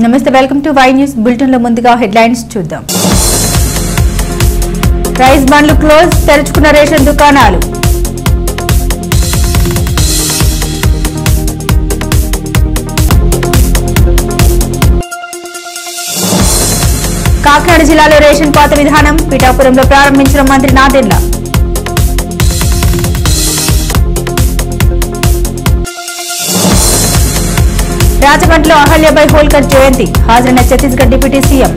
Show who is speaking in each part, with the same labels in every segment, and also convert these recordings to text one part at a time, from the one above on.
Speaker 1: నమస్తే welcome to Y news bulletin లో ముందుగా హెడ్లైన్స్ చూద్దాం. రైస్ బండ్లు క్లోజ్, తెరుచుకున్న రేషన్ దుకాణాలు. కాకినాడ జిల్లాలో రేషన్ కోత విధానం పిఠాపురంలో ప్రారంభించిన మంత్రి నాదెండ్ల. రాజమండ్రిలో అహల్యాబాయి హోల్కర్ జయంతి, హాజరైన Chhattisgarh deputy CM.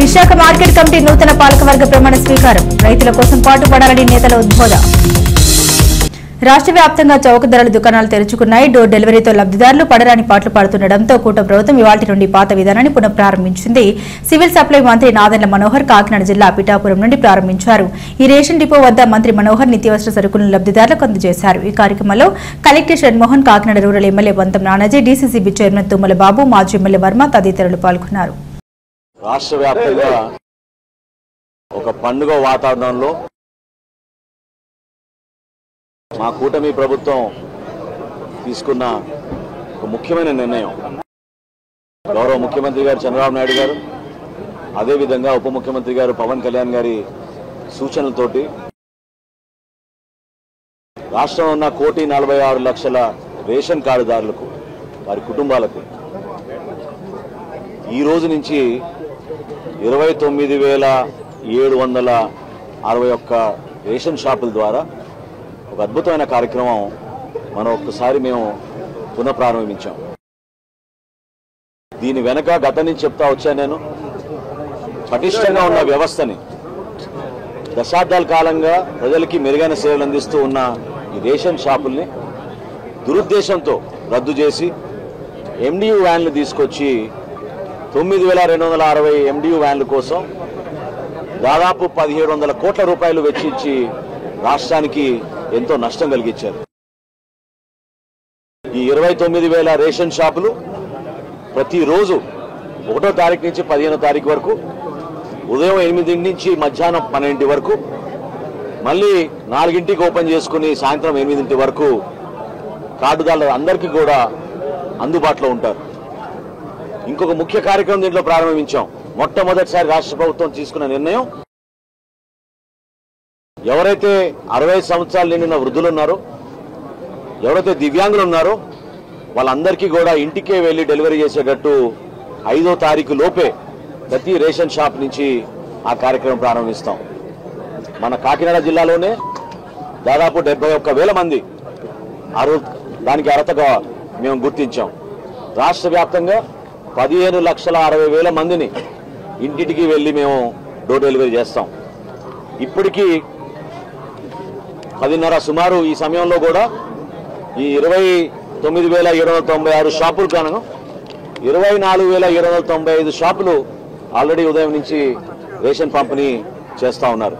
Speaker 1: Visakha market committee నూతన పాలకవర్గ ప్రమాణ స్వీకారం, రైతుల కోసం పాటుపడాలని నేతల ఉద్బోధ. రాష్ట్ర వ్యాప్తంగా చౌక ధరల దుకాణాలు తెరుచుకున్నాయి. డోర్ డెలివరీతో లబ్దిదారులు పడరాని పాటలు పడుతుండటంతో కూటమి ప్రభుత్వం ఇవాళ నుండి పాత విధానాన్ని పునఃప్రారంభించింది. సివిల్ సప్లై మంత్రి నాదెండ్ల మనోహర్ కాకినాడ జిల్లా పిఠాపురం నుండి ప్రారంభించారు. ఈ రేషన్ డిపో వద్ద మంత్రి మనోహర్ నిత్యావసర సరుకులను లబ్దిదారులకు అందజేశారు. ఈ కార్యక్రమంలో collector Shanmohan, Kakinada rural MLA Vantham Nanaji, DCCB chairman Tummala Babu, మాజీ ఎమ్మెల్యే వర్మ తదితరులు పాల్గొన్నారు.
Speaker 2: రాష్ట్ర వ్యాప్తంగా ఒక పండుగ వాతావరణంలో మా కూటమి ప్రభుత్వం తీసుకున్న ఒక ముఖ్యమైన నిర్ణయం, గౌరవ ముఖ్యమంత్రి గారు చంద్రబాబు నాయుడు గారు, అదేవిధంగా ఉప ముఖ్యమంత్రి గారు పవన్ కళ్యాణ్ గారి సూచనలతోటి రాష్ట్రంలో ఉన్న 1,46,00,000 రేషన్ కార్డుదారులకు, వారి కుటుంబాలకు ఈ రోజు నుంచి 29,761 రేషన్ షాపుల ద్వారా ఒక అద్భుతమైన కార్యక్రమం మనం ఒక్కసారి మేము పునఃప్రారంభించాం. దీని వెనక గతం నుంచి చెప్తా వచ్చాను నేను, పటిష్టంగా ఉన్న వ్యవస్థని, దశాబ్దాల కాలంగా ప్రజలకి మెరుగైన సేవలు అందిస్తూ ఉన్న ఈ రేషన్ షాపుల్ని దురుద్దేశంతో రద్దు చేసి ఎండియు వ్యాన్లు తీసుకొచ్చి 9,260 ఎండియు వ్యాన్ల కోసం దాదాపు 1,700 కోట్ల రూపాయలు వెచ్చించి రాష్ట్రానికి ఎంతో నష్టం కలిగించారు. ఈ 29,000 రేషన్ షాపులు ప్రతిరోజు 1వ తారీఖు నుంచి 15వ తారీఖు వరకు ఉదయం 8 నుంచి మధ్యాహ్నం 12 వరకు, మళ్ళీ 4ంటికి ఓపెన్ చేసుకుని సాయంత్రం 8 వరకు కార్డుదారులు అందరికీ కూడా అందుబాటులో ఉంటారు. ఇంకొక ముఖ్య కార్యక్రమం దీంట్లో ప్రారంభించాం. మొట్టమొదటిసారి రాష్ట్ర ప్రభుత్వం తీసుకున్న నిర్ణయం, ఎవరైతే 60 సంవత్సరాలు నిండిన వృద్ధులు ఉన్నారో, ఎవరైతే దివ్యాంగులు ఉన్నారో వాళ్ళందరికీ కూడా ఇంటికే వెళ్లి డెలివరీ చేసేటట్టు 5వ తారీఖు లోపే ప్రతి రేషన్ షాప్ నుంచి ఆ కార్యక్రమం ప్రారంభిస్తాం. మన కాకినాడ జిల్లాలోనే దాదాపు 71,000 మంది దానికి అర్హతగా మేము గుర్తించాం. రాష్ట్ర వ్యాప్తంగా 15,60,000 మందిని ఇంటింటికి వెళ్లి మేము డోర్ డెలివరీ చేస్తాం. ఇప్పటికీ 10:30 సుమారు ఈ సమయంలో కూడా ఈ 29,796 షాపులు కాను 24,795 షాపులు ఆల్రెడీ ఉదయం నుంచి రేషన్ పంపిణీ చేస్తూ ఉన్నారు.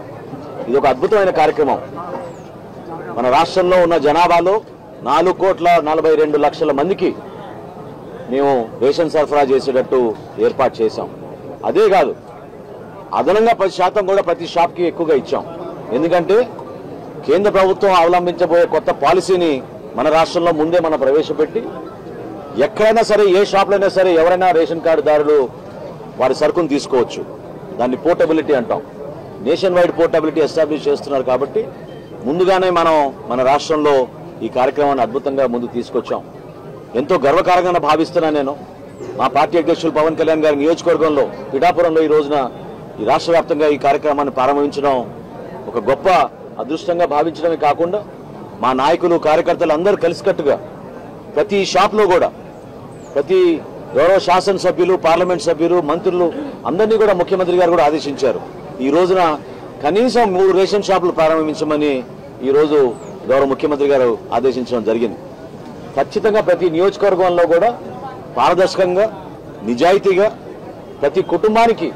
Speaker 2: ఇది ఒక అద్భుతమైన కార్యక్రమం. మన రాష్ట్రంలో ఉన్న జనాభాలో 4,42,00,000 మందికి మేము రేషన్ సరఫరా చేసేటట్టు ఏర్పాటు చేశాం. అదే కాదు, అదనంగా 10% కూడా ప్రతి షాప్కి ఎక్కువగా ఇచ్చాం. ఎందుకంటే కేంద్ర ప్రభుత్వం అవలంబించబోయే కొత్త పాలసీని మన రాష్ట్రంలో ముందే మనం ప్రవేశపెట్టి ఎక్కడైనా సరే, ఏ షాప్లైనా సరే ఎవరైనా రేషన్ కార్డుదారులు వారి సరుకును తీసుకోవచ్చు. దాన్ని పోర్టబిలిటీ అంటాం. నేషన్ వైడ్ పోర్టబిలిటీ ఎస్టాబ్లిష్ చేస్తున్నారు. కాబట్టి ముందుగానే మనం మన రాష్ట్రంలో ఈ కార్యక్రమాన్ని అద్భుతంగా ముందు తీసుకొచ్చాం. ఎంతో గర్వకారంగా భావిస్తున్నా నేను. మా పార్టీ అధ్యక్షులు పవన్ కళ్యాణ్ గారి నియోజకవర్గంలో పిఠాపురంలో ఈ రోజున ఈ రాష్ట్ర వ్యాప్తంగా ఈ కార్యక్రమాన్ని ప్రారంభించడం ఒక గొప్ప అదృష్టంగా భావించడమే కాకుండా, మా నాయకులు, కార్యకర్తలు అందరూ కలిసికట్టుగా ప్రతి షాప్లో కూడా ప్రతి గౌరవ శాసనసభ్యులు, పార్లమెంట్ సభ్యులు, మంత్రులు అందరినీ కూడా ముఖ్యమంత్రి గారు కూడా ఆదేశించారు. ఈ రోజున కనీసం 3 రేషన్ షాపులు ప్రారంభించమని ఈ రోజు గౌరవ ముఖ్యమంత్రి గారు ఆదేశించడం జరిగింది. ఖచ్చితంగా ప్రతి నియోజకవర్గంలో కూడా పారదర్శకంగా, నిజాయితీగా ప్రతి కుటుంబానికి,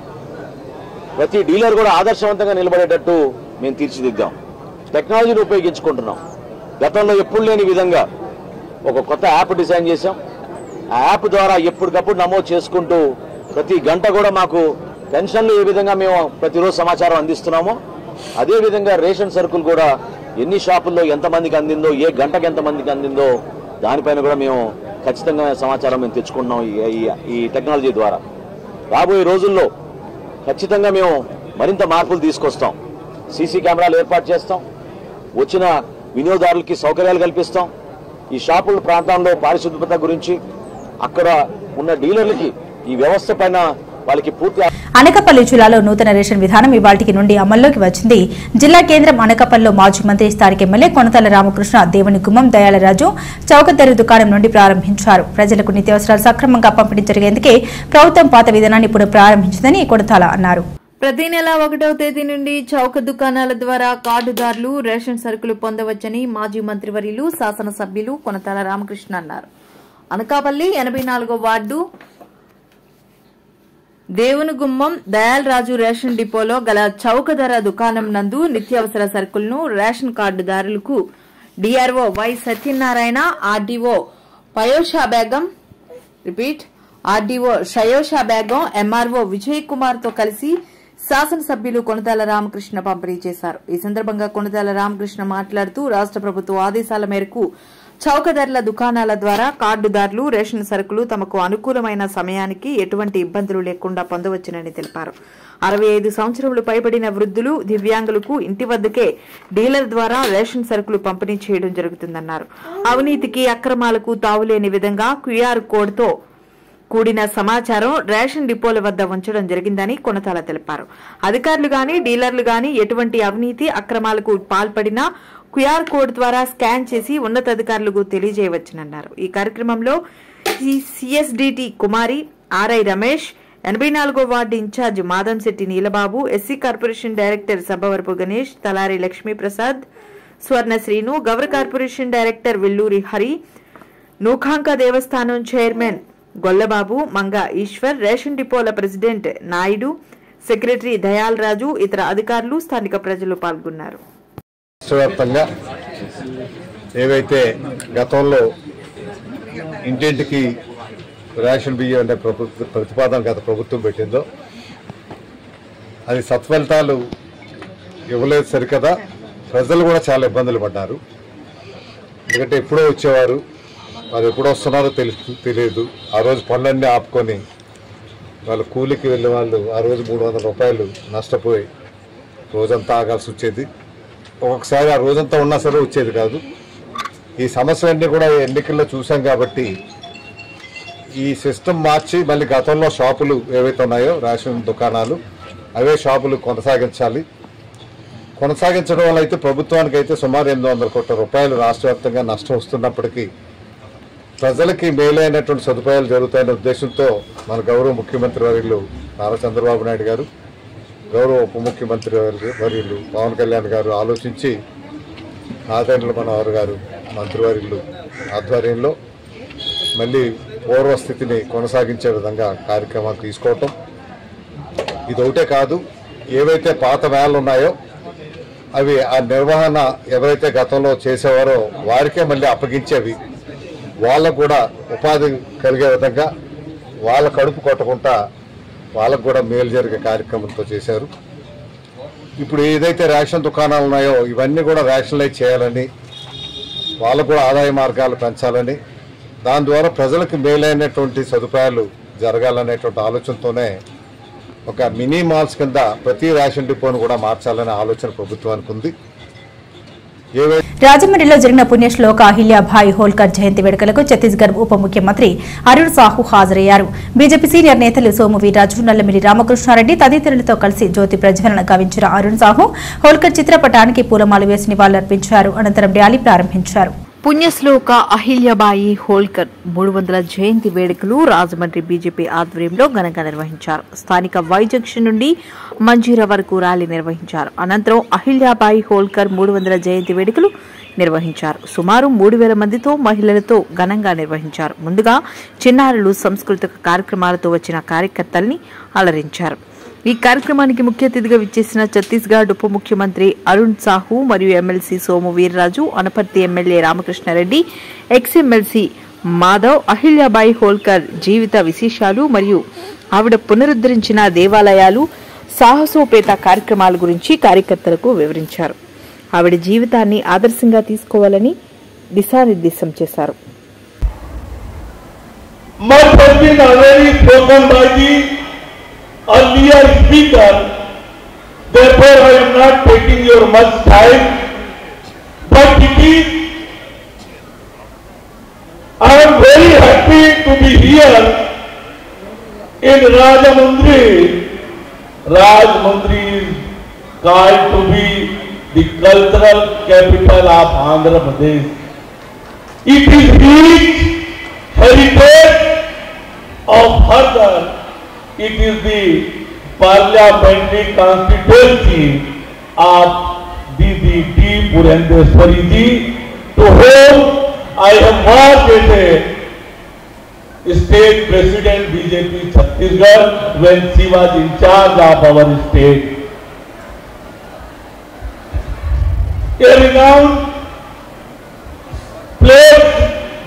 Speaker 2: ప్రతి డీలర్ కూడా ఆదర్శవంతంగా నిలబడేటట్టు మేము తీర్చిదిద్దాం. టెక్నాలజీని ఉపయోగించుకుంటున్నాం. గతంలో ఎప్పుడు లేని విధంగా ఒక కొత్త యాప్ డిజైన్ చేశాం. ఆ యాప్ ద్వారా ఎప్పటికప్పుడు నమోదు చేసుకుంటూ ప్రతి గంట కూడా మాకు పెన్షన్లు ఏ విధంగా మేము ప్రతిరోజు సమాచారం అందిస్తున్నామో అదే విధంగా రేషన్ సరుకులు కూడా ఎన్ని షాపుల్లో ఎంతమందికి అందిందో, ఏ గంటకి ఎంతమందికి అందిందో దానిపైన కూడా మేము ఖచ్చితంగా సమాచారం మేము తెచ్చుకుంటున్నాం ఈ టెక్నాలజీ ద్వారా. రాబోయే రోజుల్లో ఖచ్చితంగా మేము మరింత మార్పులు తీసుకొస్తాం. సీసీ కెమెరాలు ఏర్పాటు చేస్తాం, వచ్చిన వినియోగదారులకి సౌకర్యాలు కల్పిస్తాం. ఈ షాపుల ప్రాంతంలో పారిశుభ్రత గురించి అక్కడ ఉన్న డీలర్లకి ఈ వ్యవస్థ పైన వాళ్ళకి పూర్తి.
Speaker 1: అనకాపల్లి జిల్లాలో నూతన రేషన్ విధానం ఇవాల్టికి నుండి అమల్లోకి వచ్చింది. జిల్లా కేంద్రం అనకాపల్లిలో మాజీ మంత్రి స్థానిక ఎమ్మెల్యే కొనతాల రామకృష్ణ దేవుని గుమ్మం దయాలరాజు చౌకధర దుకాణం నుండి ప్రారంభించారు. ప్రజలకు నిత్యావసరాలు సక్రమంగా పంపిణీ జరిగేందుకే ప్రభుత్వం పాత విధానాన్ని ఇప్పుడు ప్రారంభించిందని కొనతాల అన్నారు.
Speaker 3: ప్రతి నెల 1వ తేదీ నుండి చౌక దుకాణాల ద్వారా కార్డుదారులు రేషన్ సరుకులు పొందవచ్చని మాజీ మంత్రివర్యులు శాసనసభ్యులు కొనతాల రామకృష్ణ అన్నారు. అనకాపల్లి 84వ వార్డు దేవునిగుమ్మం దయాలరాజు రేషన్ డిపోలో గల చౌక ధర దుకాణం నందు నిత్యావసర సరుకులను రేషన్ కార్డుదారులకు DRO Y Satyanarayana, RDO Payosha Begum, MRO Vijay Kumar తో కలిసి శాసనసభ్యులు కొనతాల రామకృష్ణ పంపిణీ చేశారు. ఈ సందర్భంగా కొనతాల రామకృష్ణ మాట్లాడుతూ రాష్ట ప్రభుత్వ ఆదేశాల మేరకు చౌక ధరల దుకాణాల ద్వారా కార్డుదారులు రేషన్ సరుకులు తమకు అనుకూలమైన సమయానికి ఎటువంటి ఇబ్బందులు లేకుండా పొందవచ్చునని తెలిపారు. 65 సంవత్సరములు పైబడిన వృద్ధులు, దివ్యాంగులకు ఇంటి వద్దకే డీలర్ ద్వారా రేషన్ సరుకులు పంపిణీ చేయడం జరుగుతుందన్నారు. అవినీతికి, అక్రమాలకు తావులేని విధంగా క్యూఆర్ కోడ్తో కూడిన సమాచారం రేషన్ డిపోల వద్ద ఉంచడం జరిగిందని కొనతాల తెలిపారు. అధికారులు గాని, డీలర్లు గాని ఎటువంటి అవినీతి, అక్రమాలకు పాల్పడినా క్యూఆర్ కోడ్ ద్వారా స్కాన్ చేసి ఉన్నతాధికారులకు తెలియజేయవచ్చునన్నారు. ఈ కార్యక్రమంలో సిఎస్డిటి కుమారి, ఆర్ఐ రమేష్, 84వ ward incharge Madamsetti Neelababu, SC corporation director Sabbavarapu Ganesh, Talari Lakshmiprasad, Swarnasreenu, Gowra corporation director Velluri Hari, Nookanka దేవస్థానం చైర్మన్ గొల్లబాబు, మంగ ఈశ్వర్, రేషన్ డిపోల ప్రెసిడెంట్ నాయుడు, సెక్రటరీ దయాలరాజు, ఇతర అధికారులు, స్థానిక ప్రజలు పాల్గొన్నారు.
Speaker 4: రాష్ట్రవ్యాప్తంగా ఏవైతే గతంలో ఇంటింటికి రేషన్ బియ్యం అనే ప్రతిపాదన గత ప్రభుత్వం పెట్టిందో అది సత్ఫలితాలు ఇవ్వలేదు సరికదా, ప్రజలు కూడా చాలా ఇబ్బందులు పడ్డారు. ఎందుకంటే ఎప్పుడో వచ్చేవారు, వారు ఎప్పుడు వస్తున్నారో తెలియదు. ఆ రోజు పనులన్నీ ఆపుకొని వాళ్ళు కూలికి వెళ్ళే వాళ్ళు ఆ రోజు 300 రూపాయలు నష్టపోయి రోజంతా ఆగాల్సి వచ్చేది. ఒక్కొక్కసారి ఆ రోజంతా ఉన్నా సరే వచ్చేది కాదు. ఈ సమస్యలన్నీ కూడా ఎన్నికల్లో చూసాం కాబట్టి ఈ సిస్టమ్ మార్చి మళ్ళీ గతంలో షాపులు ఏవైతే ఉన్నాయో రేషన్ దుకాణాలు అవే షాపులు కొనసాగించడం వల్ల అయితే ప్రభుత్వానికి అయితే సుమారు 800 కోట్ల రూపాయలు రాష్ట్ర వ్యాప్తంగా నష్టం వస్తున్నప్పటికీ ప్రజలకి మేలైనటువంటి సదుపాయాలు జరుగుతాయనే ఉద్దేశంతో మన గౌరవ ముఖ్యమంత్రి వర్యులు నారా చంద్రబాబు నాయుడు గారు, గౌరవ ఉప ముఖ్యమంత్రి వర్యులు పవన్ కళ్యాణ్ గారు ఆలోచించి నాదెండ్ల మనోహర్ గారు మంత్రివర్యులు ఆధ్వర్యంలో మళ్ళీ పూర్వస్థితిని కొనసాగించే విధంగా కార్యక్రమాలు తీసుకోవటం. ఇదొకటే కాదు, ఏవైతే పాత వేళలు ఉన్నాయో అవి ఆ నిర్వహణ ఎవరైతే గతంలో చేసేవారో వారికే మళ్ళీ అప్పగించేవి, వాళ్ళకు కూడా ఉపాధి కలిగే విధంగా వాళ్ళ కడుపు కొట్టకుండా వాళ్ళకు కూడా మేలు జరిగే కార్యక్రమంతో చేశారు. ఇప్పుడు ఏదైతే రేషన్ దుకాణాలు ఉన్నాయో ఇవన్నీ కూడా రేషనలైజ్ చేయాలని, వాళ్ళకు కూడా ఆదాయ మార్గాలు పెంచాలని, దాని ద్వారా ప్రజలకు మేలైనటువంటి సదుపాయాలు జరగాలనేటువంటి ఆలోచనతోనే ఒక మినీ మాల్స్ కింద ప్రతి రేషన్ డిపోను కూడా మార్చాలనే ఆలోచన ప్రభుత్వానికి ఉంది.
Speaker 1: రాజమండ్రిలో జరిగిన పుణ్యశ్లోక అహిల్యాభాయ్ హోల్కర్ జయంతి వేడుకలకు ఛత్తీస్గఢ్ ఉప ముఖ్యమంత్రి అరుణ్ సాహు హాజరయ్యారు. బీజేపీ సీనియర్ నేతలు సోము వీర్రాజు, నల్లమిల్లి రామకృష్ణారెడ్డి తదితరులతో కలిసి జ్యోతి ప్రజ్వలన గావించిన అరుణ్ సాహు హోల్కర్ చిత్రపటానికి పూలమాల వేసి నివాళులర్పించారు. అనంతరం ర్యాలీ ప్రారంభించారు.
Speaker 3: పుణ్యశ్లోక అహిల్యాబాయి హోల్కర్ 300వ జయంతి వేడుకలు రాజమండ్రి బీజేపీ ఆధ్వర్యంలో ఘనంగా నిర్వహించారు. స్థానిక వై జంక్షన్ నుండి మంజీరా వరకు ర్యాలీ నిర్వహించారు. అనంతరం అహిల్యాబాయి హోల్కర్ 300వ జయంతి వేడుకలు నిర్వహించారు. సుమారు 3000 మందితో మహిళలతో ఘనంగా నిర్వహించారు. ముందుగా చిన్నారులు సాంస్కృతిక కార్యక్రమాలతో వచ్చిన కార్యకర్తల్ని అలరించారు. ఈ కార్యక్రమానికి ముఖ్య అతిథిగా విచ్చేసిన ఛత్తీస్గఢ్ ఉప ముఖ్యమంత్రి అరుణ్ సాహు మరియు MLC Somu Veerraju, Anaparthi MLA Ramakrishna Reddy, ex MLC Madhav Ahilyabai Holkar జీవిత విశేషాలు మరియు ఆవిడ పునరుద్ధరించిన దేవాలయాలు, సాహసోపేత కార్యక్రమాల గురించి కార్యకర్తలకు వివరించారు. ఆవిడ జీవితాన్ని ఆదర్శంగా తీసుకోవాలని దిశానిర్దేశం చేశారు.
Speaker 5: Much has been already spoken by the earlier speaker. Therefore, I am not taking your much time. But I am very happy to be here in Rajamundry. Rajamundry is called to be the cultural capital of Andhra Pradesh. It is rich heritage of Hadar. It is the parliamentary constituency of DDT Purandeswari ji, to whom I have worked as a state president BJP Chhattisgarh when she was in charge of our state. A renowned place,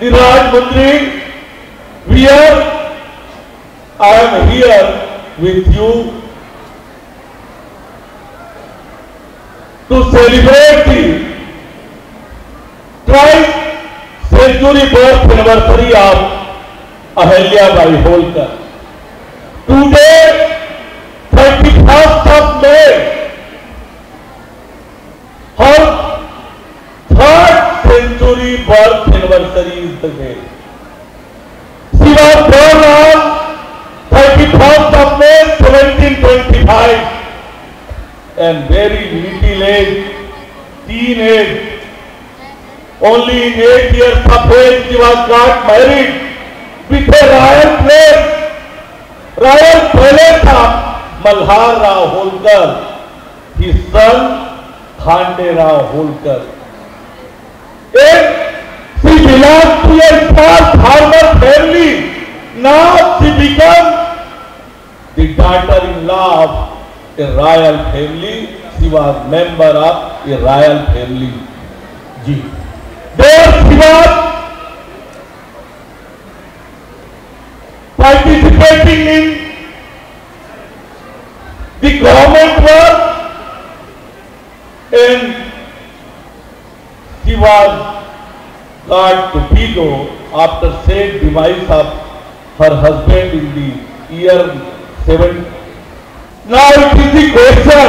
Speaker 5: the Rajamundry, where I am here with you to celebrate the twice century birth anniversary of Ahalya Bai Holkar. Today, 31st of May, her third century birth anniversary is the day. She was born on 31st of May 1725 and very little age, teenage. Only in 8 years of age she was got married with a royal place, royal palace of Malhar Rao Holkar, his son Khande Rao Holkar. And she belongs to a small farmer family. Now she becomes the daughter-in-law of a royal family. She was member of a royal family. There she was participating in the government work, and she was got to Vigo after said demise of her husband in the year 7. Now it is the question,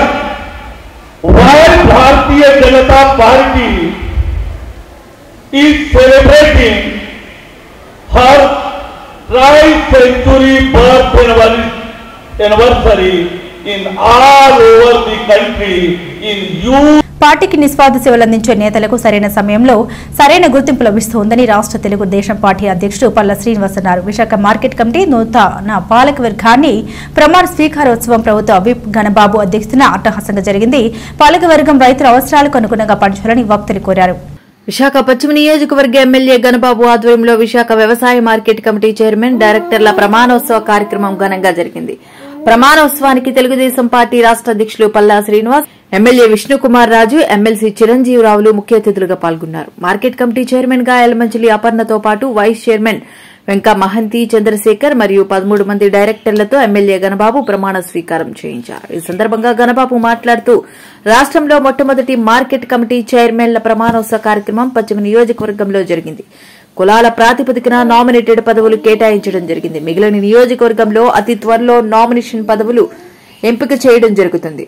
Speaker 5: why Bharatiya Janata Party is celebrating her tri-century birth anniversary in all over the country in youth.
Speaker 1: పార్టీకి నిస్వార్థ సేవలు అందించే నేతలకు సరైన సమయంలో సరైన గుర్తింపు లభిస్తోందని రాష్ట్ర తెలుగుదేశం పార్టీ అధ్యక్షుడు పల్లా శ్రీనివాస్ అన్నారు. విశాఖ మార్కెట్ కమిటీ నూతన పాలకవర్గాన్ని ప్రమాణ స్వీకారోత్సవం ప్రభుత్వ విప్ గణబాబు అధ్యక్షతన అట్టహాసంగా జరిగింది. పాలకవర్గం రైతుల అవసరాలకు అనుగుణంగా పనిచేయాలని వక్తలు కోరారు.
Speaker 3: విశాఖ పశ్చిమ నియోజకవర్గ ఎమ్మెల్యే గణబాబు ఆధ్వర్యంలో విశాఖ వ్యవసాయ మార్కెట్ కమిటీ చైర్మన్ డైరెక్టర్ల ప్రమాణోత్సవ కార్యక్రమం ఘనంగా జరిగింది. ప్రమాణోత్సవానికి తెలుగుదేశం పార్టీ రాష్ట్ర అధ్యక్షులు పల్లా శ్రీనివాస్, ఎమ్మెల్యే విష్ణుకుమార్ రాజు, ఎమ్మెల్సీ చిరంజీవిరావులు ముఖ్య అతిథులుగా పాల్గొన్నారు. మార్కెట్ కమిటీ చైర్మన్ గా ఎలమంచిలి అపర్ణతో పాటు వైస్ చైర్మన్ వెంక మహంతి, చంద్రశేఖర్ మరియు 13 మంది డైరెక్టర్లతో ఎమ్మెల్యే గణబాబు ప్రమాణ స్వీకారం చేయించారు. ఈ సందర్భంగా గణబాబు మాట్లాడుతూ రాష్ట్రంలో మొట్టమొదటి మార్కెట్ కమిటీ చైర్మన్ల ప్రమాణోత్సవ కార్యక్రమం పశ్చిమ నియోజకవర్గంలో జరిగింది. కులాల ప్రాతిపదికన నామినేటెడ్ పదవులు కేటాయించడం జరిగింది. మిగిలిన నియోజకవర్గంలో అతి త్వరలో నామినేషన్ పదవులు ఎంపిక చేయడం జరుగుతుంది.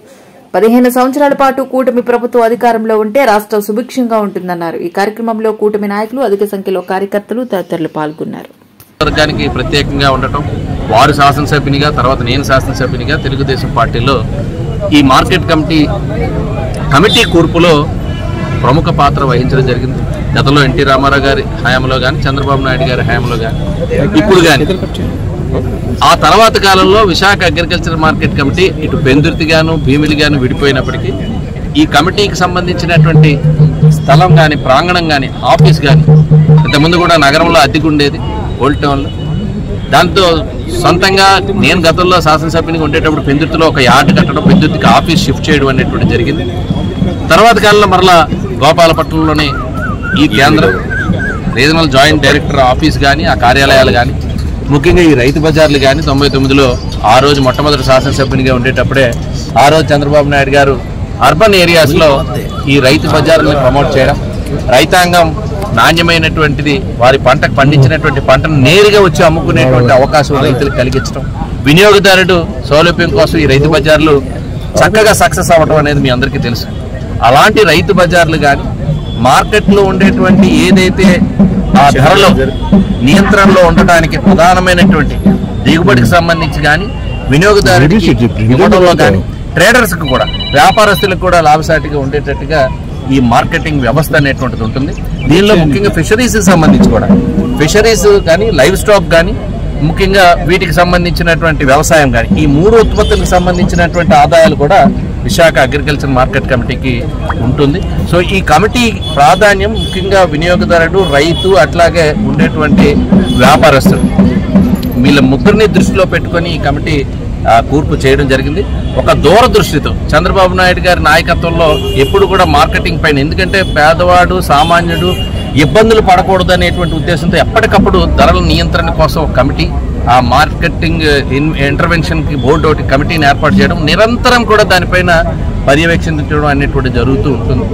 Speaker 3: 15 సంవత్సరాల పాటు కూటమి ప్రభుత్వం అధికారంలో ఉంటే రాష్ట్రం సుభిక్షంగా ఉంటుందన్నారు. ఈ కార్యక్రమంలో కూటమి నాయకులు, అధిక సంఖ్యలో కార్యకర్తలు తదితరులు పాల్గొన్నారు.
Speaker 6: వర్గానికి ప్రత్యేకంగా ఉండటం, వారు శాసనసభ్యునిగా, తర్వాత నేను శాసనసభ్యునిగా తెలుగుదేశం పార్టీలో ఈ మార్కెట్ కమిటీ కూర్పులో ప్రముఖ పాత్ర వహించడం జరిగింది. గతంలో ఎన్టీ రామారావు గారి హయాంలో కానీ, చంద్రబాబు నాయుడు గారి హయాంలో కానీ, ఇప్పుడు కానీ, ఆ తర్వాత కాలంలో విశాఖ అగ్రికల్చర్ మార్కెట్ కమిటీ ఇటు పెందుర్తిగాను భీమిలిగాను విడిపోయినప్పటికీ ఈ కమిటీకి సంబంధించినటువంటి స్థలం కానీ, ప్రాంగణం కానీ, ఆఫీస్ కానీ ఇంతకుముందు కూడా నగరంలో అద్దెకుండేది ఓల్డ్ టౌన్లో. దాంతో సొంతంగా నేను గతంలో శాసనసభ్యునిగా ఉండేటప్పుడు పెందుర్తిలో ఒక యార్డ్ కట్టడం, పెందుర్తికి ఆఫీస్ షిఫ్ట్ చేయడం అనేటువంటి జరిగింది. తర్వాత కాలంలో మరలా గోపాలపట్నంలోనే ఈ కేంద్రం, రీజనల్ జాయింట్ డైరెక్టర్ ఆఫీస్ కానీ, ఆ కార్యాలయాలు కానీ, ముఖ్యంగా ఈ రైతు బజార్లు కానీ 99లో ఆ రోజు మొట్టమొదటి శాసనసభ్యునిగా ఉండేటప్పుడే ఆ రోజు చంద్రబాబు నాయుడు గారు అర్బన్ ఏరియాస్లో ఈ రైతు బజార్ని ప్రమోట్ చేయడం, రైతాంగం నాణ్యమైనటువంటిది వారి పంటకు పండించినటువంటి పంటను నేరుగా వచ్చి అమ్ముకునేటువంటి అవకాశం రైతులకు కలిగించడం, వినియోగదారుడు సౌలభ్యం కోసం ఈ రైతు బజార్లు చక్కగా సక్సెస్ అవ్వడం అనేది మీ అందరికీ తెలుసు. అలాంటి రైతు బజార్లు కానీ మార్కెట్లో ఉండేటువంటి ఏదైతే ఆ ధరలో నియంత్రణలో ఉండటానికి ప్రధానమైనటువంటి దిగుబడికి సంబంధించి కానీ వినియోగదారుడికి ఇవ్వడంలో కానీ ట్రేడర్స్కి కూడా వ్యాపారస్తులకు కూడా లాభసాటిగా ఉండేటట్టుగా ఈ మార్కెటింగ్ వ్యవస్థ అనేటువంటిది ఉంటుంది. దీనిలో ముఖ్యంగా ఫిషరీస్కి సంబంధించి కూడా ఫిషరీస్ కానీ లైవ్ స్టాక్ కానీ ముఖ్యంగా వీటికి సంబంధించినటువంటి వ్యవసాయం కానీ ఈ 3 ఉత్పత్తులకు సంబంధించినటువంటి ఆదాయాలు కూడా విశాఖ అగ్రికల్చర్ మార్కెట్ కమిటీకి ఉంటుంది. సో ఈ కమిటీ ప్రాధాన్యం ముఖ్యంగా వినియోగదారుడు, రైతు, అట్లాగే ఉండేటువంటి వ్యాపారస్తులు వీళ్ళ ముగ్గురిని దృష్టిలో పెట్టుకొని ఈ కమిటీ కూర్పు చేయడం జరిగింది. ఒక దూరదృష్టితో చంద్రబాబు నాయుడు గారి నాయకత్వంలో ఎప్పుడు కూడా మార్కెటింగ్ పైన, ఎందుకంటే పేదవాడు సామాన్యుడు ఇబ్బందులు పడకూడదు అనేటువంటి ఉద్దేశంతో ఎప్పటికప్పుడు ధరల నియంత్రణ కోసం ఒక కమిటీ, ఆ మార్కెటింగ్ ఇంటర్వెన్షన్కి బోర్డు ఒకటి కమిటీని ఏర్పాటు చేయడం, నిరంతరం కూడా దానిపైన పర్యవేక్షించడం అనేటువంటి జరుగుతూ ఉంటుంది.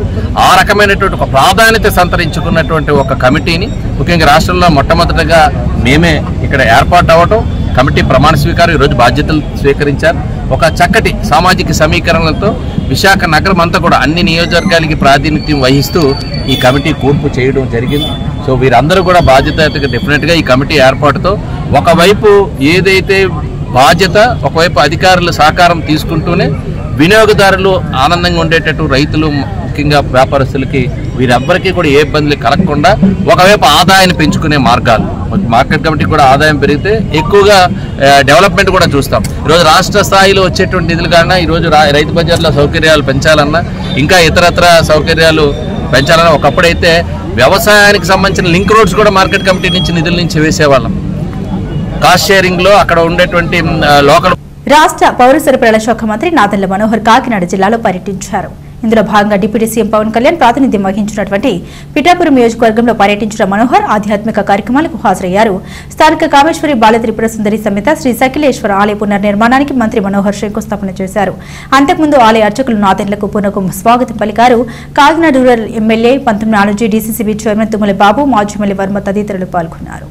Speaker 6: ఆ రకమైనటువంటి ఒక ప్రాధాన్యత సంతరించుకున్నటువంటి ఒక కమిటీని ముఖ్యంగా రాష్ట్రంలో మొట్టమొదటిగా మేమే ఇక్కడ ఏర్పాటు అవ్వటం, కమిటీ ప్రమాణ స్వీకారం ఈరోజు బాధ్యతలు స్వీకరించారు. ఒక చక్కటి సామాజిక సమీకరణలతో విశాఖ నగరం అంతా కూడా అన్ని నియోజకవర్గాలకి ప్రాతినిధ్యం వహిస్తూ ఈ కమిటీ కూర్పు చేయడం జరిగింది. సో వీరందరూ కూడా బాధ్యతగా డెఫినెట్గా ఈ కమిటీ ఏర్పాటుతో ఒకవైపు ఏదైతే బాధ్యత, ఒకవైపు అధికారుల సహకారం తీసుకుంటూనే వినియోగదారులు ఆనందంగా ఉండేటట్టు, రైతులు ముఖ్యంగా వ్యాపారస్తులకి వీరెవ్వరికీ కూడా ఏ ఇబ్బందులు కలగకుండా ఒకవైపు ఆదాయాన్ని పెంచుకునే మార్గాలు, మార్కెట్ కమిటీ కూడా ఆదాయం పెరిగితే ఎక్కువగా డెవలప్మెంట్ కూడా చూస్తాం. ఈరోజు రాష్ట్ర స్థాయిలో వచ్చేటువంటి నిధులు కన్నా ఈరోజు రైతు బజార్లో సౌకర్యాలు పెంచాలన్నా, ఇంకా ఇతరత్ర సౌకర్యాలు పెంచాలన్నా, ఒకప్పుడైతే వ్యవసాయానికి సంబంధించిన లింక్ రోడ్స్ కూడా మార్కెట్ కమిటీ నుంచి నిధుల నుంచి వేసేవాళ్ళం. కాస్ట్ షేరింగ్లో అక్కడ ఉండేటువంటి లోకల్.
Speaker 1: రాష్ట్ర పౌర సరఫరాల శాఖ మంత్రి నాదెండ్ల మనోహర్ కాకినాడ జిల్లాలో పర్యటించారు. ఇందులో భాగంగా డిప్యూటీ సీఎం పవన్ కళ్యాణ్ ప్రాతినిధ్యం వహించినటువంటి పిఠాపురం నియోజకవర్గంలో పర్యటించిన మనోహర్ ఆధ్యాత్మిక కార్యక్రమాలకు హాజరయ్యారు. స్థానిక కామేశ్వరి బాల త్రిపుర సుందరి సమేత శ్రీ సకిలేశ్వర ఆలయ పునర్నిర్మాణానికి మంత్రి మనోహర్ శంకుస్థాపన చేశారు. అంతకుముందు ఆలయ అర్చకులు నాదెండ్లకు పునకు స్వాగతం పలికారు. Kakinada rural MLA 19 DCCB chairman Tummala Babu, మాజీ ఎమ్మెల్యే వర్మ తదితరులు పాల్గొన్నారు.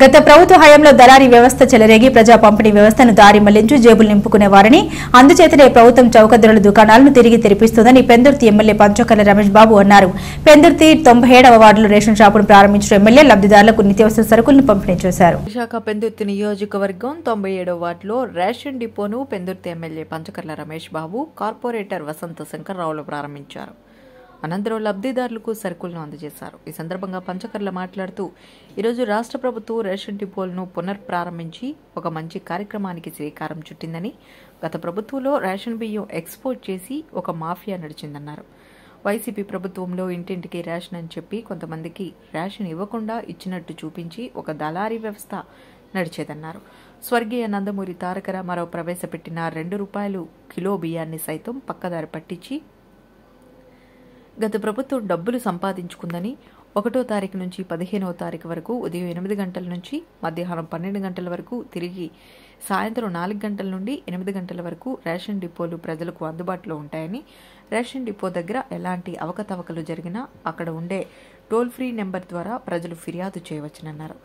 Speaker 1: గత ప్రభుత్వ హయాంలో దళారీ వ్యవస్థ చెలరేగి ప్రజా పంపిణీ వ్యవస్థను దారి మళ్లించి జేబులు నింపుకునేవారని, అందుచేతనే ప్రభుత్వం చౌకధరల దుకాణాలను తిరిగి తెరిపిస్తోందని పెందుర్తి ఎమ్మెల్యే పంచకర్ల రమేష్ బాబు అన్నారు. పెందుర్తి 97వ వార్డులో రేషన్ షాపును ప్రారంభించిన ఎమ్మెల్యే లబ్ధిదారులకు నిత్యావసర సరుకులను పంపిణీ చేశారు.
Speaker 3: విశాఖ పెందుర్తి నియోజకవర్గం 97వ వార్డులో ration డిపోను Pendurthi MLA Panchakarla Ramesh Babu, corporator వసంత శంకర్రావులు ప్రారంభించారు. అనంతరం లబ్ధిదారులకు సరుకులను అందజేశారు. ఈ సందర్భంగా పంచకర్ల మాట్లాడుతూ ఈరోజు రాష్ట్ర ప్రభుత్వం రేషన్ డిపోలను పునఃప్రారంభించి ఒక మంచి కార్యక్రమానికి శ్రీకారం చుట్టిందని, గత ప్రభుత్వంలో రేషన్ బియ్యం ఎక్స్పోర్ట్ చేసి ఒక మాఫియా నడిచిందన్నారు. వైసీపీ ప్రభుత్వంలో ఇంటింటికి రేషన్ అని చెప్పి కొంతమందికి రేషన్ ఇవ్వకుండా ఇచ్చినట్టు చూపించి ఒక దళారీ వ్యవస్థ నడిచేదన్నారు. స్వర్గీయ నందమూరి తారక రామారావు ప్రవేశపెట్టిన ₹2 కిలో బియ్యాన్ని సైతం పక్కదారి పట్టించి గత ప్రభుత్వం డబ్బులు సంపాదించుకుందని 1వ తారీఖు నుంచి 15వ తారీఖు వరకు ఉదయం 8 గంటల నుంచి మధ్యాహ్నం 12 గంటల వరకు, తిరిగి సాయంత్రం 4 గంటల నుండి 8 గంటల వరకు రేషన్ డిపోలు ప్రజలకు అందుబాటులో ఉంటాయని, రేషన్ డిపో దగ్గర ఎలాంటి అవకతవకలు జరిగినా అక్కడ ఉండే టోల్ ఫ్రీ నెంబర్ ద్వారా ప్రజలు ఫిర్యాదు చేయవచ్చునన్నారు.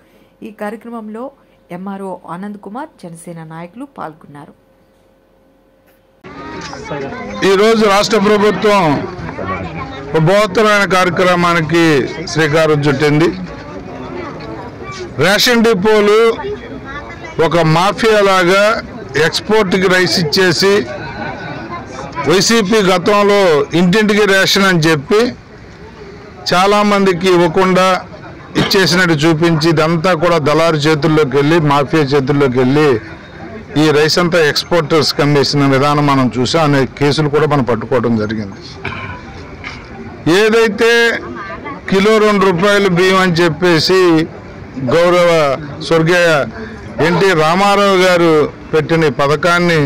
Speaker 3: ఈ కార్యక్రమంలో ఎంఆర్ఓ ఆనంద్ కుమార్, జనసేన నాయకులు పాల్గొన్నారు.
Speaker 7: ఈరోజు రాష్ట్ర ప్రభుత్వం బృహత్తరమైన కార్యక్రమానికి శ్రీకారం చుట్టింది. రేషన్ డిపోలు ఒక మాఫియా లాగా ఎక్స్పోర్ట్కి రైస్ ఇచ్చేసి, వైసీపీ గతంలో ఇంటింటికి రేషన్ అని చెప్పి చాలామందికి ఇవ్వకుండా ఇచ్చేసినట్టు చూపించి ఇదంతా కూడా దళారు చేతుల్లోకి వెళ్ళి, మాఫియా చేతుల్లోకి వెళ్ళి ఈ రైస్ అంతా ఎక్స్పోర్టర్స్కి అమ్మేసిన విధానం మనం చూసాం. అనేక కేసులు కూడా మనం పట్టుకోవడం జరిగింది. ఏదైతే కిలో ₹2 బియ్యం అని చెప్పేసి గౌరవ స్వర్గీయ ఎన్టీ రామారావు గారు పెట్టిన పథకాన్ని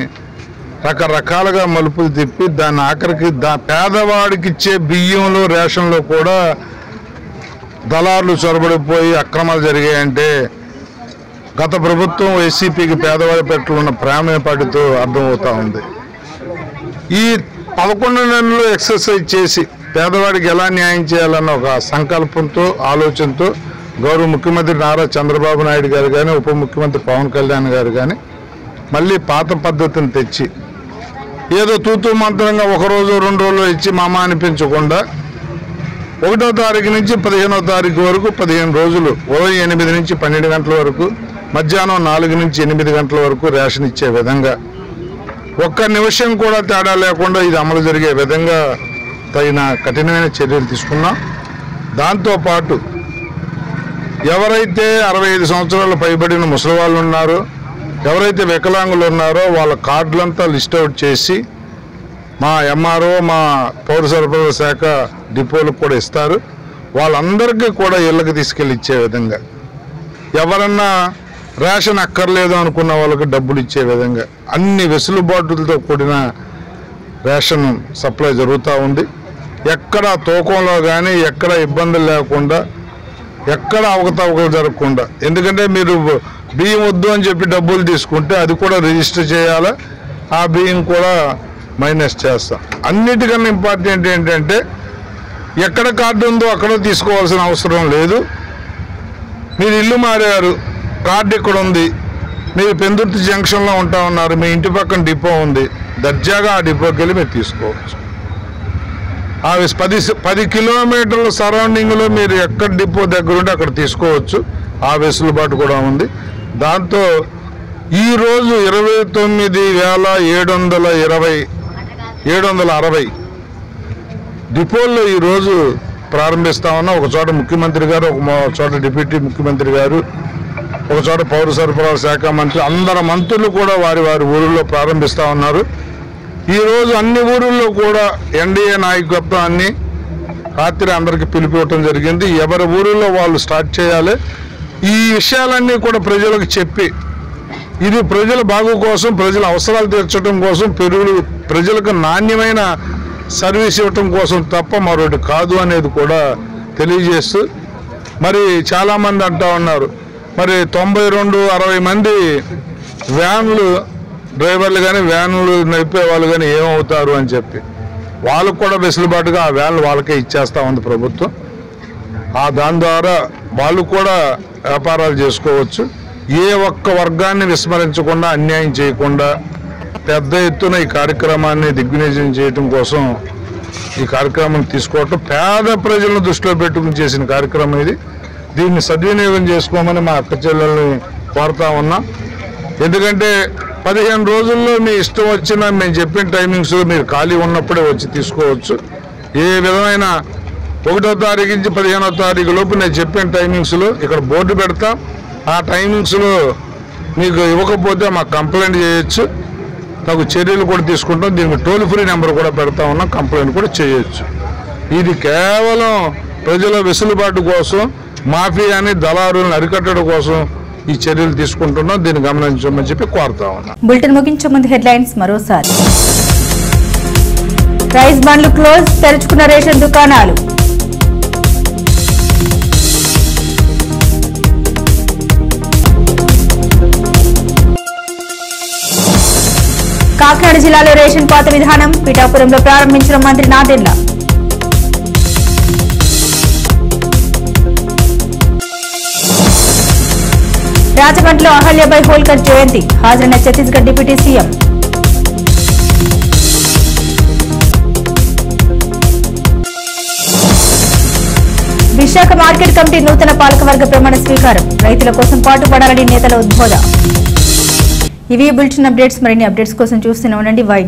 Speaker 7: రకరకాలుగా మలుపులు తిప్పి దాన్ని ఆఖరికి పేదవాడికి ఇచ్చే బియ్యంలో, రేషన్లో కూడా దళారులు చొరబడిపోయి అక్రమాలు జరిగాయంటే గత ప్రభుత్వం వైసీపీకి పేదవాడి పట్ల ఉన్న ప్రేమపాటితో అర్థమవుతా ఉంది. ఈ 11 నెలలు ఎక్సర్సైజ్ చేసి పేదవాడికి ఎలా న్యాయం చేయాలన్న ఒక సంకల్పంతో, ఆలోచనతో గౌరవ ముఖ్యమంత్రి నారా చంద్రబాబు నాయుడు గారు కానీ, ఉప ముఖ్యమంత్రి పవన్ కళ్యాణ్ గారు కానీ మళ్ళీ పాత పద్ధతిని తెచ్చి ఏదో తూతూ మంత్రంగా 1 రోజు 2 రోజులు ఇచ్చి మామ అనిపించకుండా 1వ తారీఖు నుంచి 15వ తారీఖు వరకు 15 రోజులు ఉదయం 8 నుంచి 12 గంటల వరకు, మధ్యాహ్నం 4 నుంచి 8 గంటల వరకు రేషన్ ఇచ్చే విధంగా, ఒక్క నిమిషం కూడా తేడా లేకుండా ఇది అమలు జరిగే విధంగా తగిన కఠినమైన చర్యలు తీసుకున్నాం. దాంతోపాటు ఎవరైతే 65 సంవత్సరాలు పైబడిన ముసలి వాళ్ళు ఉన్నారో, ఎవరైతే వికలాంగులు ఉన్నారో వాళ్ళ కార్డులంతా లిస్ట్ అవుట్ చేసి మా ఎంఆర్ఓ, మా పౌర సరఫరాల శాఖ డిపోలకు కూడా ఇస్తారు. వాళ్ళందరికీ కూడా ఇళ్ళకి తీసుకెళ్ళి ఇచ్చే విధంగా, ఎవరన్నా రేషన్ అక్కర్లేదు అనుకున్న వాళ్ళకి డబ్బులు ఇచ్చే విధంగా అన్ని వెసులుబాటులతో కూడిన రేషన్ సప్లై జరుగుతూ ఉంది. ఎక్కడ తూకంలో కానీ ఎక్కడ ఇబ్బందులు లేకుండా, ఎక్కడ అవకతవకలు జరగకుండా. ఎందుకంటే మీరు బియ్యం వద్దు అని చెప్పి డబ్బులు తీసుకుంటే అది కూడా రిజిస్టర్ చేయాలి, ఆ బియ్యం కూడా మైనస్ చేస్తాం. అన్నిటికన్నా ఇంపార్టెంట్ ఏంటంటే ఎక్కడ కార్డు ఉందో అక్కడ తీసుకోవాల్సిన అవసరం లేదు. మీరు ఇల్లు మారారు, కార్డు ఇక్కడ ఉంది, మీరు పెందుర్తి జంక్షన్లో ఉంటా ఉన్నారు, మీ ఇంటి పక్కన డిపో ఉంది, దర్జాగా ఆ డిపోకి వెళ్ళి మీరు తీసుకోవచ్చు. ఆ 10 కిలోమీటర్ల సరౌండింగ్లో మీరు ఎక్కడ డిపో దగ్గర ఉంటే అక్కడ తీసుకోవచ్చు. ఆ వెసులుబాటు కూడా ఉంది. దాంతో ఈరోజు 29,760 డిపోల్లో ఈరోజు ప్రారంభిస్తా ఉన్నాం. ఒక చోట ముఖ్యమంత్రి గారు, ఒక చోట డిప్యూటీ ముఖ్యమంత్రి గారు, ఒక చోట పౌర సరఫరాల శాఖ మంత్రి, అందరు మంత్రులు కూడా వారి వారి ఊళ్ళో ప్రారంభిస్తూ ఉన్నారు. ఈరోజు అన్ని ఊరుల్లో కూడా ఎన్డీఏ నాయకత్వాన్ని రాత్రి అందరికీ పిలిపివ్వటం జరిగింది. ఎవరి ఊరిలో వాళ్ళు స్టార్ట్ చేయాలి. ఈ విషయాలన్నీ కూడా ప్రజలకు చెప్పి, ఇది ప్రజల బాగు కోసం, ప్రజల అవసరాలు తీర్చడం కోసం, ప్రజలకు నాణ్యమైన సర్వీస్ ఇవ్వటం కోసం తప్ప మరొకటి కాదు అనేది కూడా తెలియజేస్తూ, మరి చాలామంది అంటూ ఉన్నారు, మరి 92-60 మంది వ్యాన్లు డ్రైవర్లు కానీ వ్యాన్లు నడిపే వాళ్ళు కానీ ఏమవుతారు అని చెప్పి వాళ్ళకు కూడా వెసులుబాటుగా ఆ వ్యాన్లు వాళ్ళకే ఇచ్చేస్తూ ఉంది ప్రభుత్వం. దాని ద్వారా వాళ్ళు కూడా వ్యాపారాలు చేసుకోవచ్చు. ఏ ఒక్క వర్గాన్ని విస్మరించకుండా, అన్యాయం చేయకుండా పెద్ద ఎత్తున ఈ కార్యక్రమాన్ని దిగ్విజయం చేయడం కోసం ఈ కార్యక్రమం తీసుకోవటం పేద ప్రజలను దృష్టిలో పెట్టుకుని చేసిన కార్యక్రమం ఇది. దీన్ని సద్వినియోగం చేసుకోమని మా అక్క చెల్లెల్ని కోరుతా ఉన్నాం. ఎందుకంటే 15 రోజుల్లో మీ ఇష్టం వచ్చినా మేము చెప్పిన టైమింగ్స్లో మీరు ఖాళీ ఉన్నప్పుడే వచ్చి తీసుకోవచ్చు. ఏ విధమైన 1వ తారీఖు నుంచి 15వ తారీఖు లోపు నేను చెప్పిన టైమింగ్స్లో ఇక్కడ బోర్డు పెడతాం. ఆ టైమింగ్స్లో మీకు ఇవ్వకపోతే మాకు కంప్లైంట్ చేయొచ్చు, తగు చర్యలు కూడా తీసుకుంటాం. దీనికి టోల్ ఫ్రీ నెంబర్ కూడా పెడతా ఉన్నాం, కంప్లైంట్ కూడా చేయొచ్చు. ఇది కేవలం ప్రజల వెసులుబాటు కోసం, మాఫియాని దళారులను అరికట్టడం కోసం ఈ చర్యలు తీసుకుంటున్నాం. దీన్ని గమనించమని చెప్పి కోరుతా ఉన్నాం.
Speaker 1: బులెటిన్ ముగించే ముందు హెడ్లైన్స్ మరోసారి. రైస్ బండ్లు క్లోజ్, తెరుచుకున్న రేషన్ దుకాణాలు. కాకినాడ జిల్లాలో రేషన్ పాత విధానం, పిఠాపురంలో ప్రారంభించిన మంత్రి నాదెండ్ల. రాజమండ్రిలో అహల్యాబాయ్ హోల్కర్ జయంతి, హాజరైన Chhattisgarh deputy CM. Visakha market committee నూతన పాలకవర్గ ప్రమాణ స్వీకారం, రైతుల కోసం పాటుపడాలని నేతల ఉద్బోధ. ఇవి బులెటిన్ అప్డేట్స్. మరిన్ని అప్డేట్స్ కోసం చూస్తూనే ఉండండి వై న్యూస్.